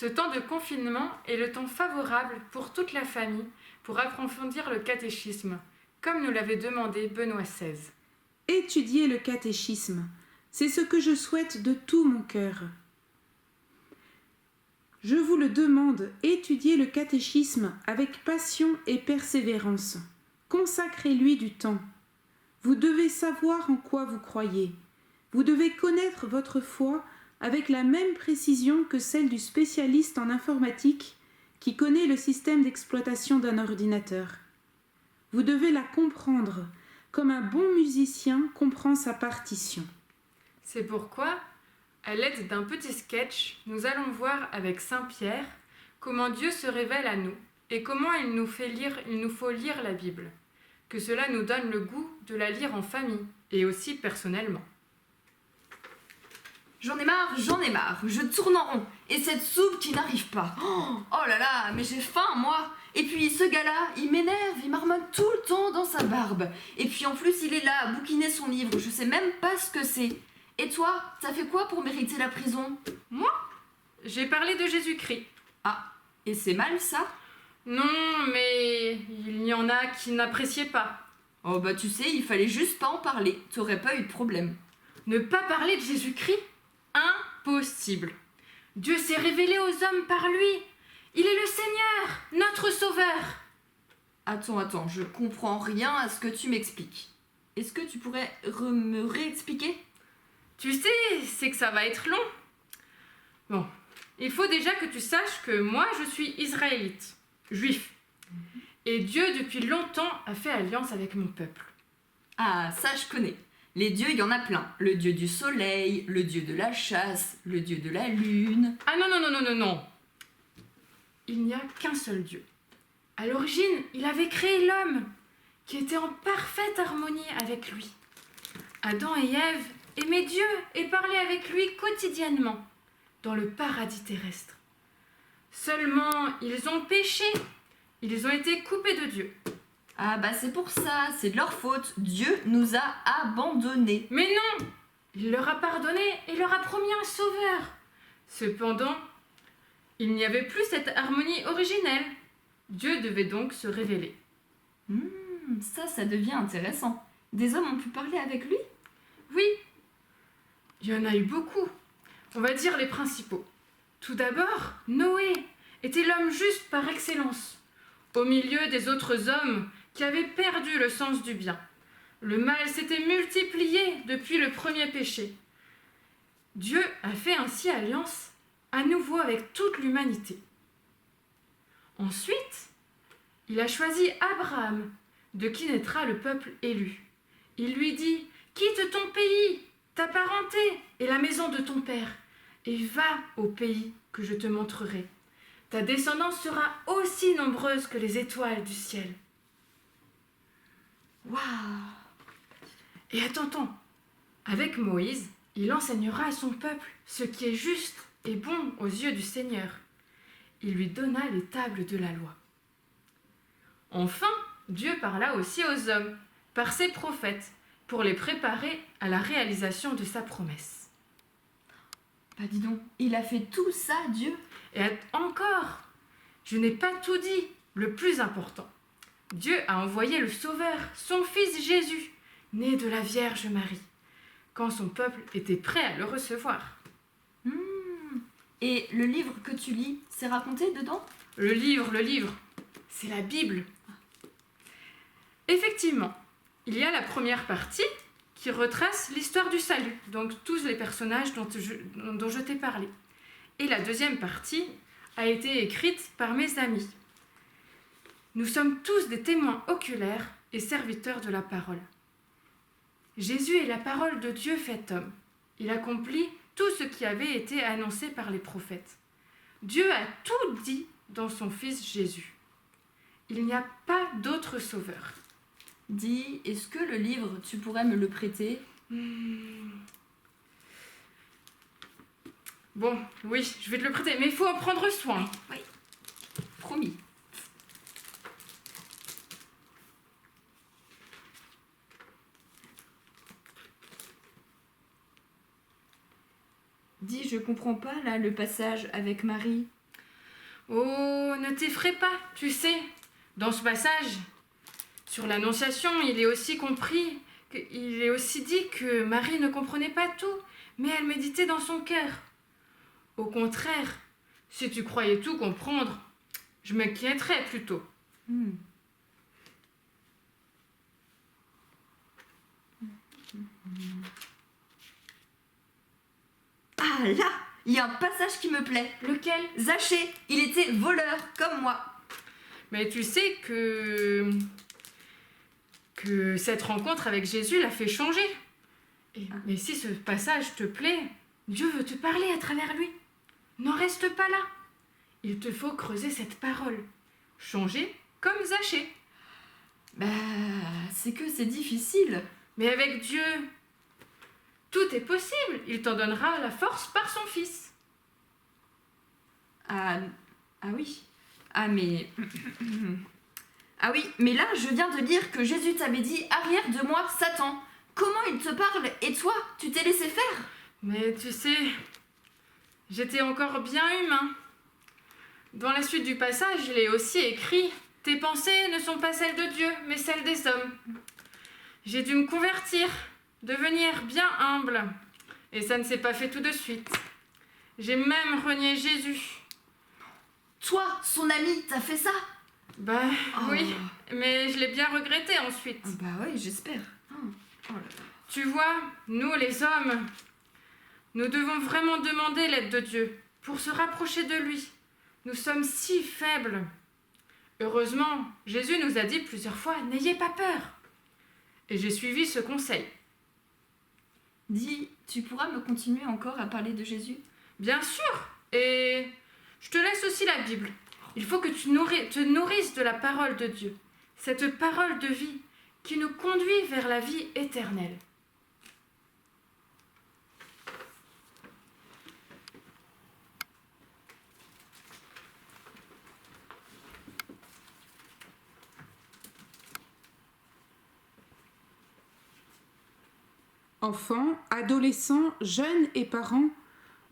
Ce temps de confinement est le temps favorable pour toute la famille pour approfondir le catéchisme, comme nous l'avait demandé Benoît XVI. Étudier le catéchisme, c'est ce que je souhaite de tout mon cœur. Je vous le demande, étudiez le catéchisme avec passion et persévérance. Consacrez-lui du temps. Vous devez savoir en quoi vous croyez. Vous devez connaître votre foi avec la même précision que celle du spécialiste en informatique qui connaît le système d'exploitation d'un ordinateur. Vous devez la comprendre comme un bon musicien comprend sa partition. C'est pourquoi, à l'aide d'un petit sketch, nous allons voir avec Saint-Pierre comment Dieu se révèle à nous et comment il nous faut lire la Bible, que cela nous donne le goût de la lire en famille et aussi personnellement. J'en ai marre, je tourne en rond. Et cette soupe qui n'arrive pas. Oh là là, mais j'ai faim, moi. Et puis ce gars-là, il m'énerve, il marmonne tout le temps dans sa barbe. Et puis en plus, il est là à bouquiner son livre, je sais même pas ce que c'est. Et toi, t'as fait quoi pour mériter la prison? Moi, j'ai parlé de Jésus-Christ. Ah, et c'est mal ça? Non, mais il y en a qui n'appréciaient pas. Oh bah tu sais, il fallait juste pas en parler, t'aurais pas eu de problème. Ne pas parler de Jésus-Christ? Impossible. Dieu s'est révélé aux hommes par lui. Il est le Seigneur, notre Sauveur. Attends, je comprends rien à ce que tu m'expliques. Est-ce que tu pourrais me réexpliquer? Tu sais, c'est que ça va être long. Bon, il faut déjà que tu saches que moi, je suis israélite, juif. Et Dieu, depuis longtemps, a fait alliance avec mon peuple. Ah, ça je connais. Les dieux, il y en a plein. Le dieu du soleil, le dieu de la chasse, le dieu de la lune... Ah non. Il n'y a qu'un seul Dieu. À l'origine, il avait créé l'homme, qui était en parfaite harmonie avec lui. Adam et Ève aimaient Dieu et parlaient avec lui quotidiennement, dans le paradis terrestre. Seulement, ils ont péché. Ils ont été coupés de Dieu. Ah bah c'est pour ça, c'est de leur faute. Dieu nous a abandonnés. Mais non! Il leur a pardonné et leur a promis un sauveur. Cependant, il n'y avait plus cette harmonie originelle. Dieu devait donc se révéler. Ça devient intéressant. Des hommes ont pu parler avec lui? Oui, il y en a eu beaucoup. On va dire les principaux. Tout d'abord, Noé était l'homme juste par excellence. Au milieu des autres hommes qui avaient perdu le sens du bien. Le mal s'était multiplié depuis le premier péché. Dieu a fait ainsi alliance à nouveau avec toute l'humanité. Ensuite, il a choisi Abraham, de qui naîtra le peuple élu. Il lui dit « Quitte ton pays, ta parenté et la maison de ton père, et va au pays que je te montrerai. Ta descendance sera aussi nombreuse que les étoiles du ciel. » Waouh! Et attends, avec Moïse, il enseignera à son peuple ce qui est juste et bon aux yeux du Seigneur. Il lui donna les tables de la loi. Enfin, Dieu parla aussi aux hommes, par ses prophètes, pour les préparer à la réalisation de sa promesse. Bah dis donc, il a fait tout ça, Dieu? Et encore, je n'ai pas tout dit, le plus important. Dieu a envoyé le Sauveur, son Fils Jésus, né de la Vierge Marie, quand son peuple était prêt à le recevoir. Et le livre que tu lis, c'est raconté dedans? Le livre, c'est la Bible. Effectivement, il y a la première partie qui retrace l'histoire du salut, donc tous les personnages dont je t'ai parlé. Et la deuxième partie a été écrite par mes amis. Nous sommes tous des témoins oculaires et serviteurs de la parole. Jésus est la parole de Dieu fait homme. Il accomplit tout ce qui avait été annoncé par les prophètes. Dieu a tout dit dans son Fils Jésus. Il n'y a pas d'autre sauveur. Dis, est-ce que le livre, tu pourrais me le prêter? Bon, oui, je vais te le prêter, mais il faut en prendre soin. Oui. Promis. Dis, je comprends pas là le passage avec Marie. Oh, ne t'effraie pas, tu sais. Dans ce passage, sur l'Annonciation, il est aussi dit que Marie ne comprenait pas tout, mais elle méditait dans son cœur. Au contraire, si tu croyais tout comprendre, je m'inquiéterais plutôt. Ah là, il y a un passage qui me plaît. Lequel? Zachée, il était voleur, comme moi. Mais tu sais que cette rencontre avec Jésus l'a fait changer. Mais si ce passage te plaît, Dieu veut te parler à travers lui. N'en reste pas là. Il te faut creuser cette parole. Changer comme Zachée. C'est que c'est difficile. Mais avec Dieu, tout est possible. Il t'en donnera la force par son Fils. Ah oui. Ah mais là, je viens de lire que Jésus t'avait dit « Arrière de moi, Satan ». Comment il te parle? Et toi, tu t'es laissé faire? Mais tu sais, j'étais encore bien humain. Dans la suite du passage, il est aussi écrit « Tes pensées ne sont pas celles de Dieu, mais celles des hommes ». J'ai dû me convertir, devenir bien humble. Et ça ne s'est pas fait tout de suite. J'ai même renié Jésus. Toi, son ami, t'as fait ça? Oui, mais je l'ai bien regretté ensuite. Oui, j'espère. Oh là là. Tu vois, nous les hommes, nous devons vraiment demander l'aide de Dieu pour se rapprocher de lui. Nous sommes si faibles. Heureusement, Jésus nous a dit plusieurs fois « N'ayez pas peur !» Et j'ai suivi ce conseil. Dis, tu pourras me continuer encore à parler de Jésus? Bien sûr. Et je te laisse aussi la Bible. Il faut que tu te nourrisses de la parole de Dieu. Cette parole de vie qui nous conduit vers la vie éternelle. Enfants, adolescents, jeunes et parents,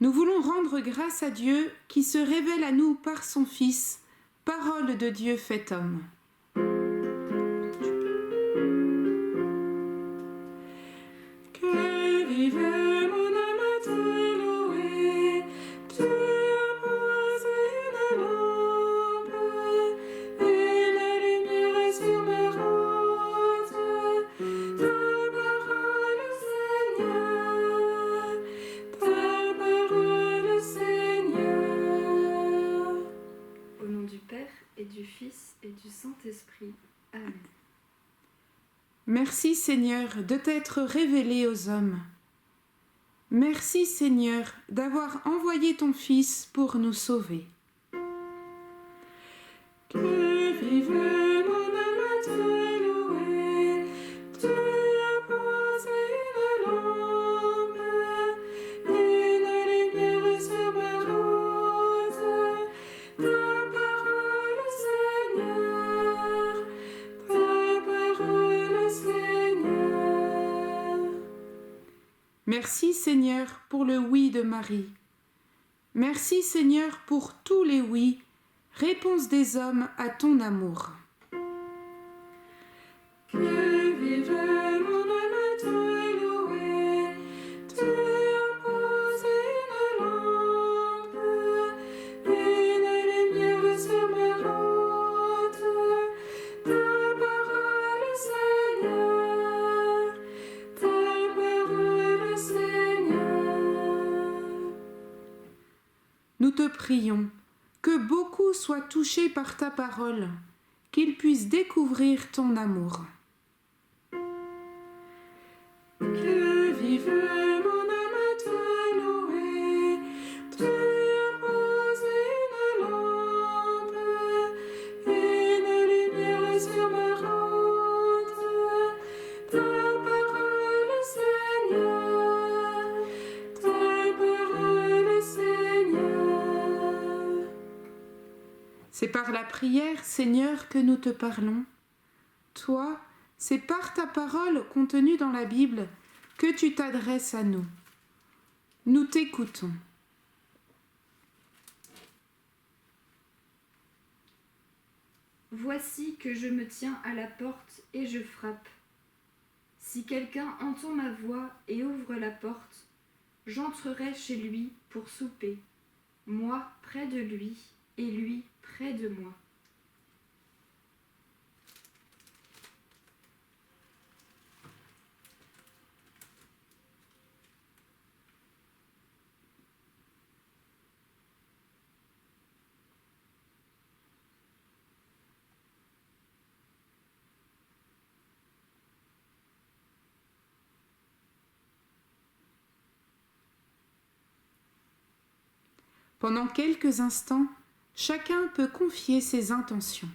nous voulons rendre grâce à Dieu qui se révèle à nous par son Fils, parole de Dieu fait homme. Que vive mon âme à te louer, tu as posé une lampe et la lumière sur ma route. Ta parole, Seigneur, ta parole, Seigneur. Au nom du Père et du Fils et du Saint-Esprit. Amen. Merci Seigneur de t'être révélé aux hommes. Merci Seigneur d'avoir envoyé ton Fils pour nous sauver. Que vive mon âme à te louer, tu as posé une lampe et la lumière sur ma route. Ta parole Seigneur, ta parole Seigneur. Merci Seigneur pour le oui de Marie. Merci Seigneur pour tous les oui, réponse des hommes à ton amour. Que vive mon âme à te louer, tu as posé une lampe et la lumière sur ma route. Ta parole Seigneur, ta parole Seigneur. Nous te prions que beaucoup soient touchés par ta parole, qu'ils puissent découvrir ton amour. Que vive mon âme à te louer, tu as posé une lampe et la lumière sur ma route. Ta parole Seigneur, ta parole Seigneur. C'est par la prière, Seigneur, que nous te parlons. Toi, c'est par ta parole contenue dans la Bible que tu t'adresses à nous. Nous t'écoutons. Voici que je me tiens à la porte et je frappe. Si quelqu'un entend ma voix et ouvre la porte, j'entrerai chez lui pour souper, moi près de lui et lui près de moi. Pendant quelques instants, chacun peut confier ses intentions.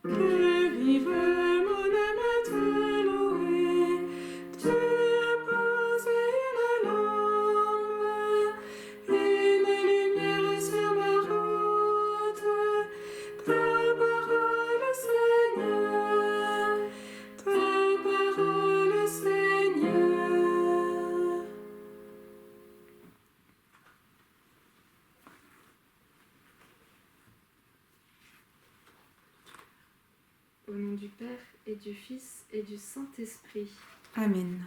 Que vive mon âme à te louer, tu as posé une lampe, une lumière sur ma route, ta parole Seigneur, ta parole Seigneur. Au nom du Père et du Fils et du Saint-Esprit. Amen.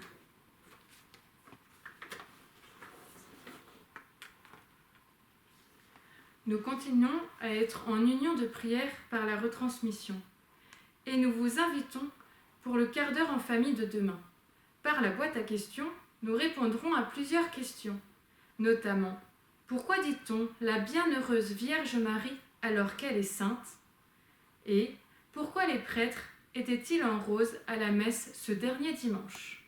Nous continuons à être en union de prière par la retransmission. Et nous vous invitons pour le quart d'heure en famille de demain. Par la boîte à questions, nous répondrons à plusieurs questions, notamment pourquoi dit-on la bienheureuse Vierge Marie alors qu'elle est sainte? Et pourquoi les prêtres étaient-ils en rose à la messe ce dernier dimanche?